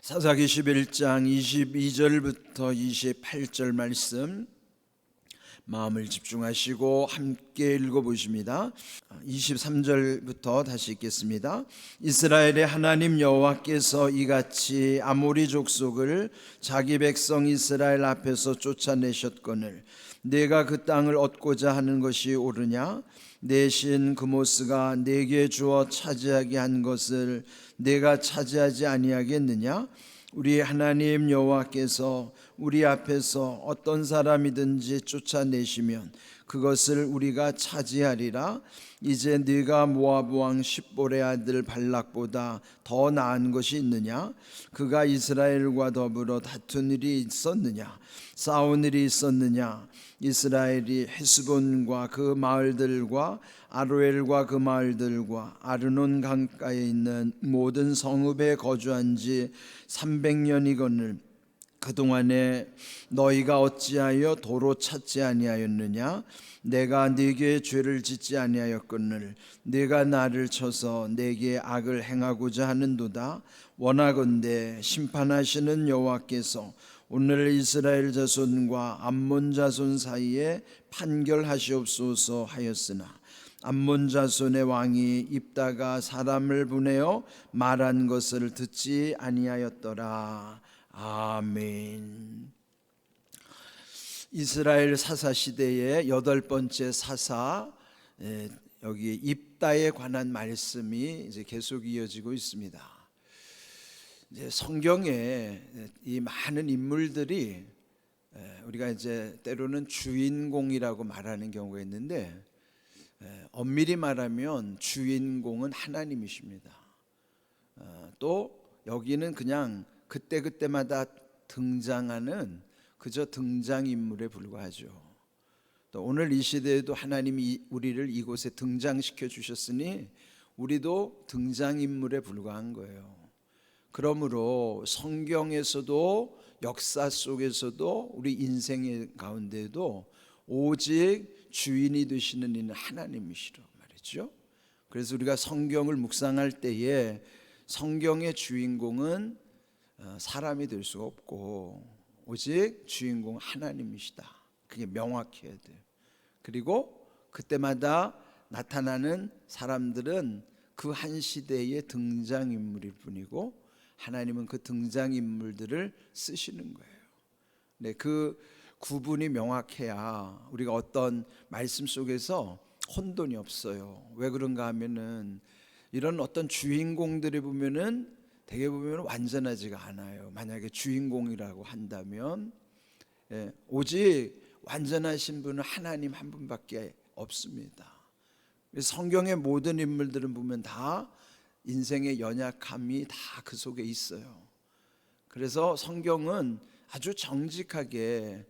사사기 11장 22절부터 28절 말씀 마음을 집중하시고 함께 읽어보십니다. 23절부터 다시 읽겠습니다. 이스라엘의 하나님 여호와께서 이같이 아모리 족속을 자기 백성 이스라엘 앞에서 쫓아내셨거늘 내가 그 땅을 얻고자 하는 것이 옳으냐? 내 신 그모스가 내게 주어 차지하게 한 것을 내가 차지하지 아니하겠느냐? 우리 하나님 여호와께서 우리 앞에서 어떤 사람이든지 쫓아내시면 그것을 우리가 차지하리라. 이제 네가 모압 왕 십볼의 아들 발락보다 더 나은 것이 있느냐? 그가 이스라엘과 더불어 다툰 일이 있었느냐? 싸운 일이 있었느냐? 이스라엘이 헤스본과 그 마을들과 아로엘과 그 마을들과 아르논 강가에 있는 모든 성읍에 거주한 지 300년이거늘 그동안에 너희가 어찌하여 도로 찾지 아니하였느냐? 내가 네게 죄를 짓지 아니하였거늘 네가 나를 쳐서 내게 악을 행하고자 하는도다. 원하건대 심판하시는 여호와께서 오늘 이스라엘 자손과 암몬 자손 사이에 판결하시옵소서 하였으나 암몬 자손의 왕이 입다가 사람을 보내어 말한 것을 듣지 아니하였더라. 아멘. 이스라엘 사사 시대의 8번째 사사, 여기 입다에 관한 말씀이 이제 계속 이어지고 있습니다. 이제 성경에 이 많은 인물들이 우리가 이제 때로는 주인공이라고 말하는 경우가 있는데 엄밀히 말하면 주인공은 하나님이십니다. 또 여기는 그냥 그때그때마다 등장하는 그저 등장인물에 불과하죠. 또 오늘 이 시대에도 하나님이 우리를 이곳에 등장시켜 주셨으니 우리도 등장인물에 불과한 거예요. 그러므로 성경에서도 역사 속에서도 우리 인생 가운데도 오직 주인이 되시는 이는 하나님이시라 말이죠. 그래서 우리가 성경을 묵상할 때에 성경의 주인공은 사람이 될 수 없고 오직 주인공은 하나님이시다. 그게 명확해야 돼요. 그리고 그때마다 나타나는 사람들은 그 한 시대의 등장인물일 뿐이고 하나님은 그 등장인물들을 쓰시는 거예요. 네, 그 구분이 명확해야 우리가 어떤 말씀 속에서 혼돈이 없어요. 왜 그런가 하면은 이런 어떤 주인공들이 보면은 되게 보면 완전하지가 않아요. 만약에 주인공이라고 한다면 오직 완전하신 분은 하나님 한 분밖에 없습니다. 성경의 모든 인물들은 보면 다 인생의 연약함이 다 그 속에 있어요. 그래서 성경은 아주 정직하게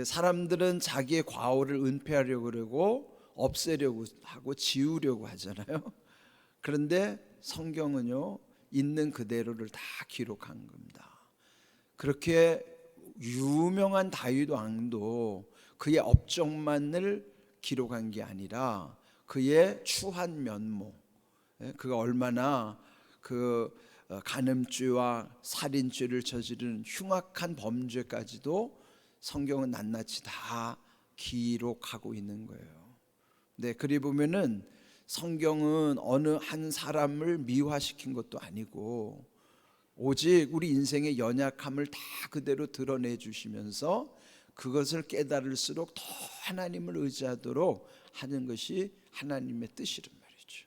사람들은 자기의 과오를 은폐하려고 그러고 없애려고 하고 지우려고 하잖아요. 그런데 성경은요 있는 그대로를 다 기록한 겁니다. 그렇게 유명한 다윗 왕도 그의 업적만을 기록한 게 아니라 그의 추한 면모, 그가 얼마나 그 간음죄와 살인죄를 저지른 흉악한 범죄까지도 성경은 낱낱이 다 기록하고 있는 거예요. 네, 그리 보면은 성경은 어느 한 사람을 미화시킨 것도 아니고 오직 우리 인생의 연약함을 다 그대로 드러내 주시면서 그것을 깨달을수록 더 하나님을 의지하도록 하는 것이 하나님의 뜻이란 말이죠.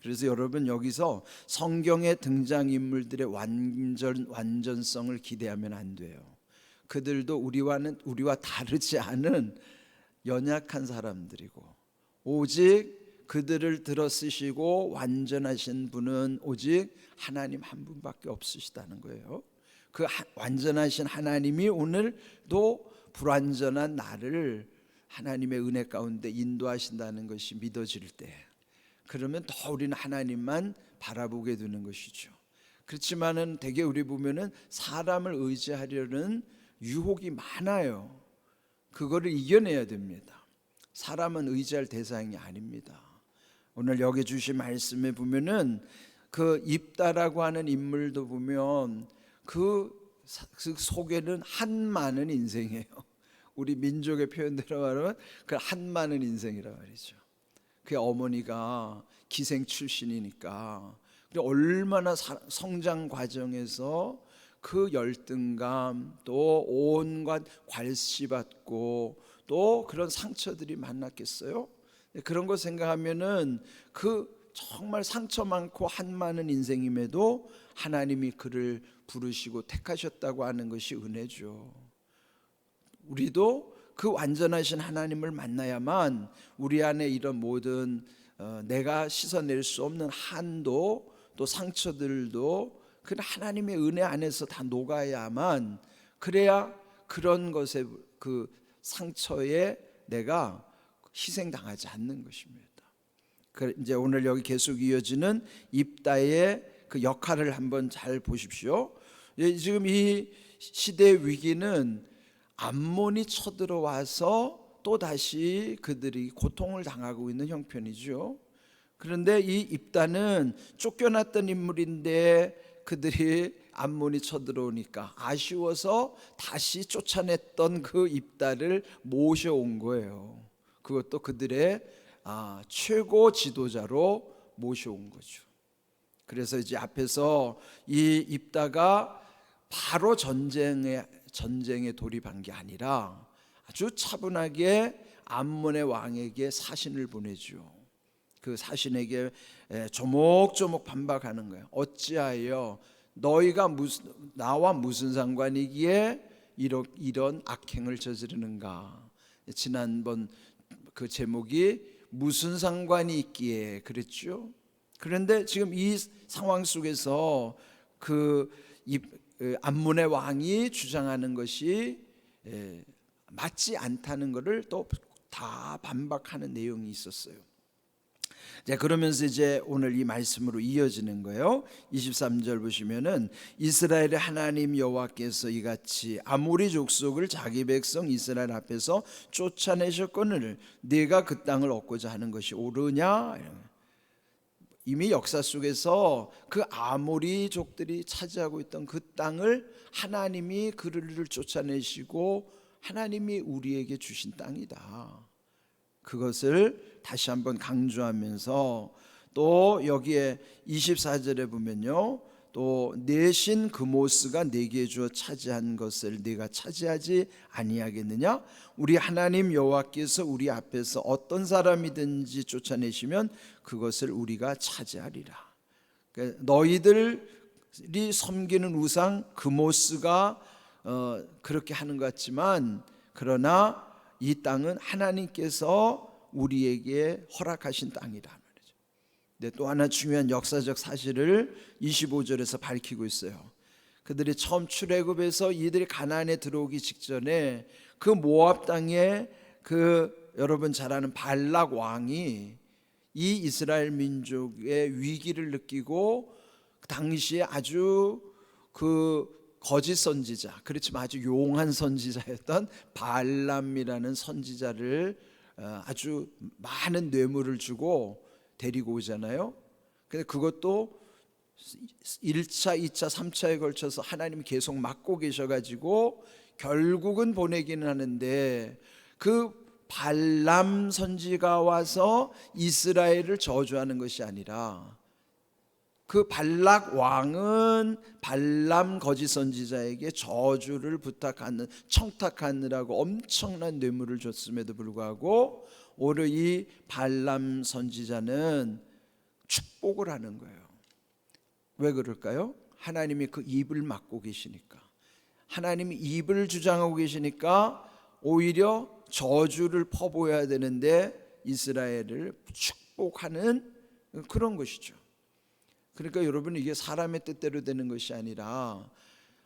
그래서 여러분 여기서 성경의 등장인물들의 완전성을 기대하면 안 돼요. 그들도 우리와 다르지 않은 연약한 사람들이고 오직 그들을 들어 쓰시고 완전하신 분은 오직 하나님 한 분밖에 없으시다는 거예요. 그 완전하신 하나님이 오늘도 불완전한 나를 하나님의 은혜 가운데 인도하신다는 것이 믿어질 때 그러면 더 우리는 하나님만 바라보게 되는 것이죠. 그렇지만은 되게 우리 보면은 사람을 의지하려는 유혹이 많아요. 그거를 이겨내야 됩니다. 사람은 의지할 대상이 아닙니다. 오늘 여기 주신 말씀에 보면은 그 입다라고 하는 인물도 보면 그 속에는 한 많은 인생이에요. 우리 민족의 표현대로 말하면 그 한 많은 인생이라 말이죠. 그 어머니가 기생 출신이니까 얼마나 성장 과정에서 그 열등감 또 온갖 괄시받고 또 그런 상처들이 만났겠어요? 그런 거 생각하면은 그 정말 상처 많고 한 많은 인생임에도 하나님이 그를 부르시고 택하셨다고 하는 것이 은혜죠. 우리도 그 완전하신 하나님을 만나야만 우리 안에 이런 모든 내가 씻어낼 수 없는 한도 또 상처들도 그 하나님의 은혜 안에서 다 녹아야만, 그래야 그런 것에 그 상처에 내가 희생당하지 않는 것입니다. 이제 오늘 여기 계속 이어지는 입다의 그 역할을 한번 잘 보십시오. 지금 이 시대의 위기는 암몬이 쳐들어와서 또 다시 그들이 고통을 당하고 있는 형편이죠. 그런데 이 입다는 쫓겨났던 인물인데 그들이 암몬이 쳐들어오니까 아쉬워서 다시 쫓아냈던 그 입다를 모셔온 거예요. 그것도 그들의 최고 지도자로 모셔온 거죠. 그래서 이제 앞에서 이 입다가 바로 전쟁에 돌입한 게 아니라 아주 차분하게 암몬의 왕에게 사신을 보내죠. 그 사신에게 조목조목 반박하는 거예요. 어찌하여 너희가 나와 무슨 상관이기에 이런 악행을 저지르는가. 지난번 그 제목이 무슨 상관이 있기에 그랬죠. 그런데 지금 이 상황 속에서 그 암몬의 왕이 주장하는 것이 맞지 않다는 것을 또 다 반박하는 내용이 있었어요. 자, 그러면서 이제 오늘 이 말씀으로 이어지는 거예요. 23절 보시면은 이스라엘의 하나님 여호와께서 이같이 아모리 족속을 자기 백성 이스라엘 앞에서 쫓아내셨거늘 네가 그 땅을 얻고자 하는 것이 옳으냐. 이미 역사 속에서 그 아모리족들이 차지하고 있던 그 땅을 하나님이 그들을 쫓아내시고 하나님이 우리에게 주신 땅이다. 그것을 다시 한번 강조하면서 또 여기에 24절에 보면요, 또 내신 그모스가 내게 주어 차지한 것을 네가 차지하지 아니하겠느냐. 우리 하나님 여호와께서 우리 앞에서 어떤 사람이든지 쫓아내시면 그것을 우리가 차지하리라. 그러니까 너희들이 섬기는 우상 그모스가 그렇게 하는 것 같지만, 그러나 이 땅은 하나님께서 우리에게 허락하신 땅이라 말이죠. 근데 또 하나 중요한 역사적 사실을 25절에서 밝히고 있어요. 그들이 처음 출애굽에서 이들이 가나안에 들어오기 직전에 그 모압 땅에 그 여러분 잘 아는 발락 왕이 이 이스라엘 민족의 위기를 느끼고 당시에 아주 그 거짓 선지자, 그렇지만 아주 용한 선지자였던 발람이라는 선지자를 아주 많은 뇌물을 주고 데리고 오잖아요. 근데 그것도 1차, 2차, 3차에 걸쳐서 하나님이 계속 막고 계셔가지고 결국은 보내기는 하는데, 그 발람 선지가 와서 이스라엘을 저주하는 것이 아니라 그 발락 왕은 발람 거짓 선지자에게 저주를 청탁하느라고 엄청난 뇌물을 줬음에도 불구하고 오히려 이 발람 선지자는 축복을 하는 거예요. 왜 그럴까요? 하나님이 그 입을 막고 계시니까, 하나님이 입을 주장하고 계시니까 오히려 저주를 퍼부어야 되는데 이스라엘을 축복하는 그런 것이죠. 그러니까 여러분, 이게 사람의 뜻대로 되는 것이 아니라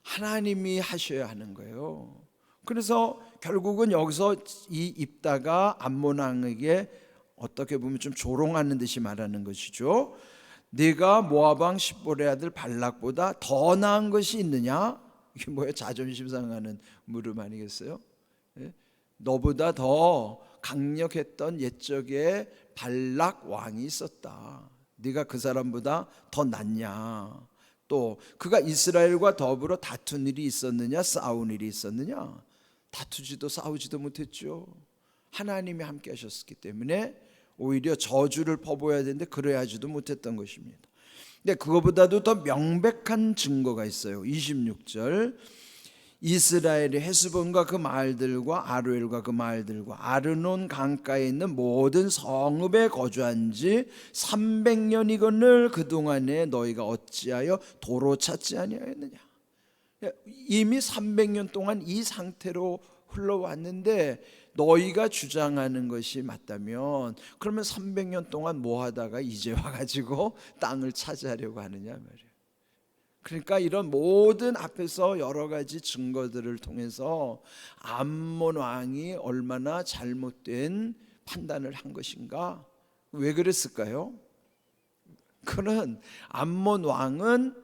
하나님이 하셔야 하는 거예요. 그래서 결국은 여기서 이 입다가 암몬 왕에게 어떻게 보면 좀 조롱하는 듯이 말하는 것이죠. 네가 모압 왕 십볼의 아들 발락보다 더 나은 것이 있느냐? 이게 뭐예요? 자존심 상하는 물음 아니겠어요? 너보다 더 강력했던 옛적에 발락 왕이 있었다. 네가 그 사람보다 더 낫냐? 또 그가 이스라엘과 더불어 다툰 일이 있었느냐, 싸운 일이 있었느냐? 다투지도 싸우지도 못했죠. 하나님이 함께 하셨기 때문에 오히려 저주를 퍼부어야 되는데 그래야지도 못했던 것입니다. 근데 그거보다도 더 명백한 증거가 있어요. 26절, 이스라엘이 헤스본과 그 마을들과 아로엘과 그 마을들과 아르논 강가에 있는 모든 성읍에 거주한 지 300년이거늘 그동안에 너희가 어찌하여 도로 찾지 아니하였느냐. 이미 300년 동안 이 상태로 흘러왔는데 너희가 주장하는 것이 맞다면 그러면 300년 동안 뭐 하다가 이제 와가지고 땅을 차지하려고 하느냐 말이에요. 그러니까 이런 모든 앞에서 여러 가지 증거들을 통해서 암몬 왕이 얼마나 잘못된 판단을 한 것인가? 왜 그랬을까요? 그는 암몬 왕은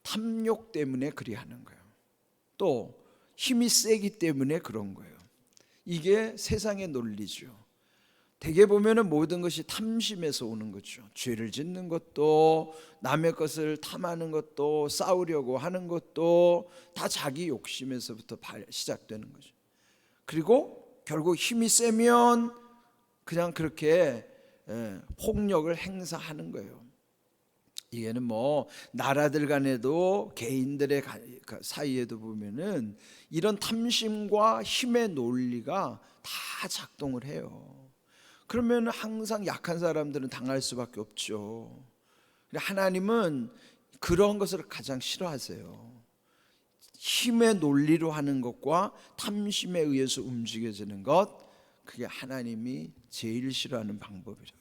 탐욕 때문에 그리하는 거예요. 또 힘이 세기 때문에 그런 거예요. 이게 세상의 논리죠. 대개 보면은 모든 것이 탐심에서 오는 거죠. 죄를 짓는 것도, 남의 것을 탐하는 것도, 싸우려고 하는 것도 다 자기 욕심에서부터 시작되는 거죠. 그리고 결국 힘이 세면 그냥 그렇게 폭력을 행사하는 거예요. 이게는 뭐 나라들 간에도 개인들의 사이에도 보면은 이런 탐심과 힘의 논리가 다 작동을 해요. 그러면 항상 약한 사람들은 당할 수밖에 없죠. 하나님은 그런 것을 가장 싫어하세요. 힘의 논리로 하는 것과 탐심에 의해서 움직여지는 것, 그게 하나님이 제일 싫어하는 방법이라고.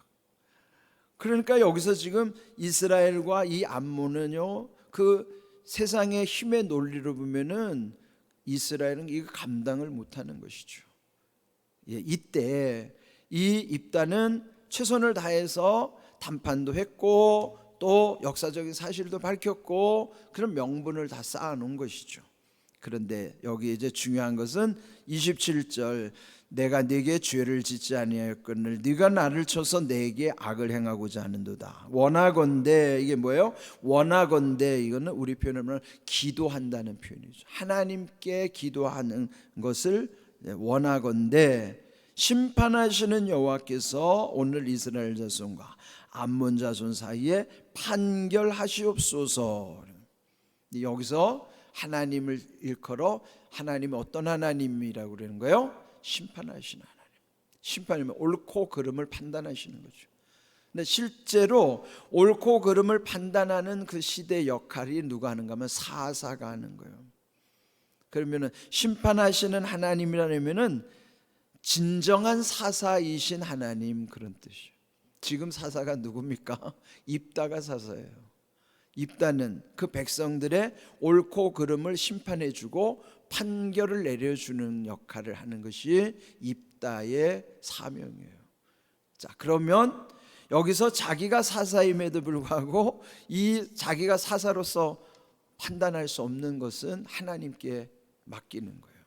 그러니까 여기서 지금 이스라엘과 이 암몬은요, 그 세상의 힘의 논리로 보면은 이스라엘은 이거 감당을 못하는 것이죠. 이때 이 입단은 최선을 다해서 담판도 했고 또 역사적인 사실도 밝혔고 그런 명분을 다 쌓아놓은 것이죠. 그런데 여기 이제 중요한 것은 27절, 내가 네게 죄를 짓지 아니하였거늘 네가 나를 쳐서 내게 악을 행하고자 하는도다. 원하건대, 이게 뭐예요? 원하건대, 이거는 우리 표현으로 기도한다는 표현이죠. 하나님께 기도하는 것을 원하건대 심판하시는 여호와께서 오늘 이스라엘 자손과 암몬 자손 사이에 판결하시옵소서. 여기서 하나님을 일컬어 하나님이 어떤 하나님이라고 그러는 거예요? 심판하시는 하나님. 심판이면 옳고 그름을 판단하시는 거죠. 근데 실제로 옳고 그름을 판단하는 그 시대 역할이 누가 하는가 하면 사사가 하는 거예요. 그러면은 심판하시는 하나님이라면은 진정한 사사이신 하나님, 그런 뜻이에요. 지금 사사가 누굽니까? 입다가 사사예요. 입다는 그 백성들의 옳고 그름을 심판해주고 판결을 내려주는 역할을 하는 것이 입다의 사명이에요. 자, 그러면 여기서 자기가 사사임에도 불구하고 이 자기가 사사로서 판단할 수 없는 것은 하나님께 맡기는 거예요.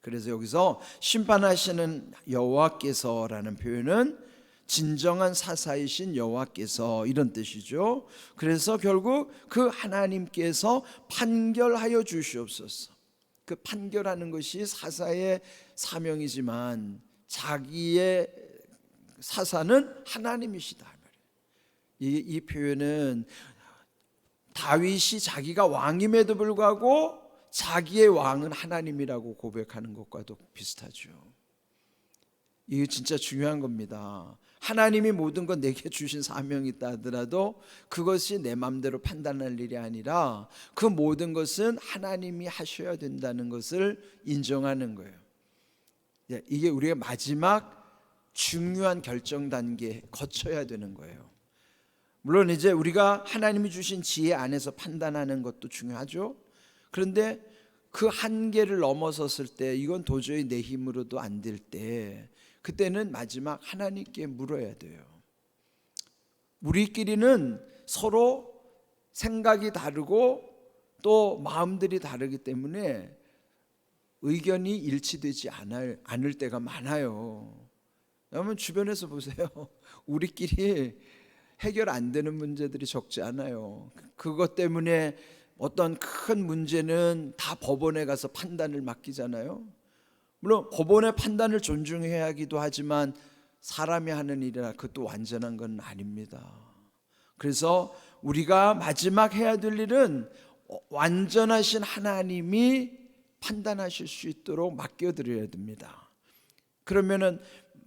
그래서 여기서 심판하시는 여호와께서라는 표현은 진정한 사사이신 여호와께서, 이런 뜻이죠. 그래서 결국 그 하나님께서 판결하여 주시옵소서. 그 판결하는 것이 사사의 사명이지만 자기의 사사는 하나님이시다. 이 표현은 다윗이 자기가 왕임에도 불구하고 자기의 왕은 하나님이라고 고백하는 것과도 비슷하죠. 이게 진짜 중요한 겁니다. 하나님이 모든 것 내게 주신 사명이 있다 하더라도 그것이 내 마음대로 판단할 일이 아니라 그 모든 것은 하나님이 하셔야 된다는 것을 인정하는 거예요. 이게 우리가 마지막 중요한 결정 단계에 거쳐야 되는 거예요. 물론 이제 우리가 하나님이 주신 지혜 안에서 판단하는 것도 중요하죠. 그런데 그 한계를 넘어섰을 때, 이건 도저히 내 힘으로도 안 될 때, 그때는 마지막 하나님께 물어야 돼요. 우리끼리는 서로 생각이 다르고 또 마음들이 다르기 때문에 의견이 일치되지 않을 때가 많아요. 여러분 주변에서 보세요. 우리끼리 해결 안 되는 문제들이 적지 않아요. 그것 때문에 어떤 큰 문제는 다 법원에 가서 판단을 맡기잖아요. 물론 법원의 판단을 존중해야 하기도 하지만 사람이 하는 일이라 그것도 완전한 건 아닙니다. 그래서 우리가 마지막 해야 될 일은 완전하신 하나님이 판단하실 수 있도록 맡겨드려야 됩니다. 그러면은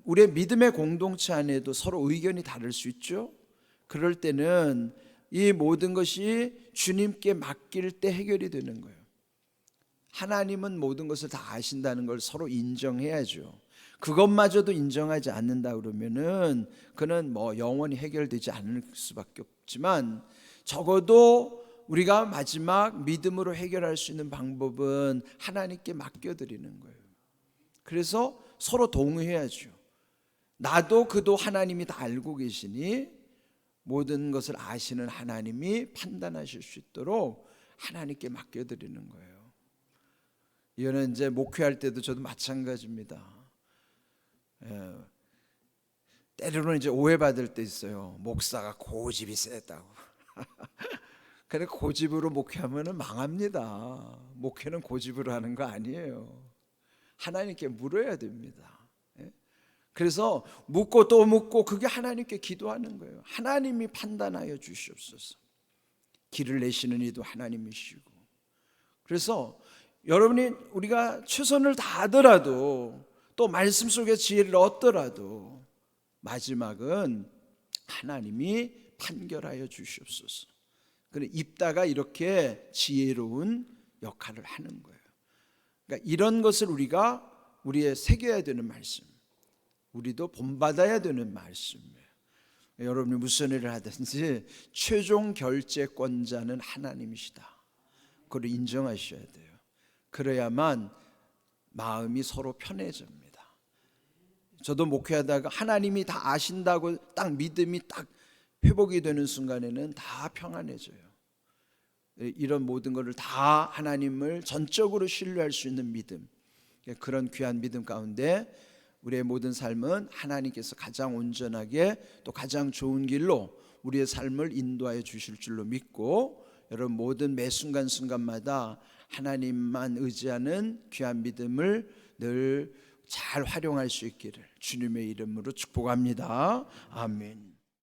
우리의 믿음의 공동체 안에도 서로 의견이 다를 수 있죠. 그럴 때는 이 모든 것이 주님께 맡길 때 해결이 되는 거예요. 하나님은 모든 것을 다 아신다는 걸 서로 인정해야죠. 그것마저도 인정하지 않는다 그러면은 그는 영원히 해결되지 않을 수밖에 없지만, 적어도 우리가 마지막 믿음으로 해결할 수 있는 방법은 하나님께 맡겨드리는 거예요. 그래서 서로 동의해야죠. 나도 그도 하나님이 다 알고 계시니 모든 것을 아시는 하나님이 판단하실 수 있도록 하나님께 맡겨드리는 거예요. 이거는 이제 목회할 때도 저도 마찬가지입니다. 때로는 이제 오해받을 때 있어요. 목사가 고집이 세다고. 그래, 고집으로 목회하면 망합니다. 목회는 고집으로 하는 거 아니에요. 하나님께 물어야 됩니다. 그래서 묻고 또 묻고 그게 하나님께 기도하는 거예요. 하나님이 판단하여 주시옵소서. 길을 내시는 이도 하나님이시고. 그래서 여러분이 우리가 최선을 다하더라도 또 말씀 속에 지혜를 얻더라도 마지막은 하나님이 판결하여 주시옵소서. 그래, 입다가 이렇게 지혜로운 역할을 하는 거예요. 그러니까 이런 것을 우리가 우리의 새겨야 되는 말씀, 우리도 본받아야 되는 말씀이에요. 여러분이 무슨 일을 하든지 최종 결재권자는 하나님이시다. 그걸 인정하셔야 돼요. 그래야만 마음이 서로 편해집니다. 저도 목회하다가 하나님이 다 아신다고 딱 믿음이 딱 회복이 되는 순간에는 다 평안해져요. 이런 모든 것을 다 하나님을 전적으로 신뢰할 수 있는 믿음, 그런 귀한 믿음 가운데 우리의 모든 삶은 하나님께서 가장 온전하게 또 가장 좋은 길로 우리의 삶을 인도하여 주실 줄로 믿고, 여러분 모든 매 순간순간마다 하나님만 의지하는 귀한 믿음을 늘 잘 활용할 수 있기를 주님의 이름으로 축복합니다. 아멘.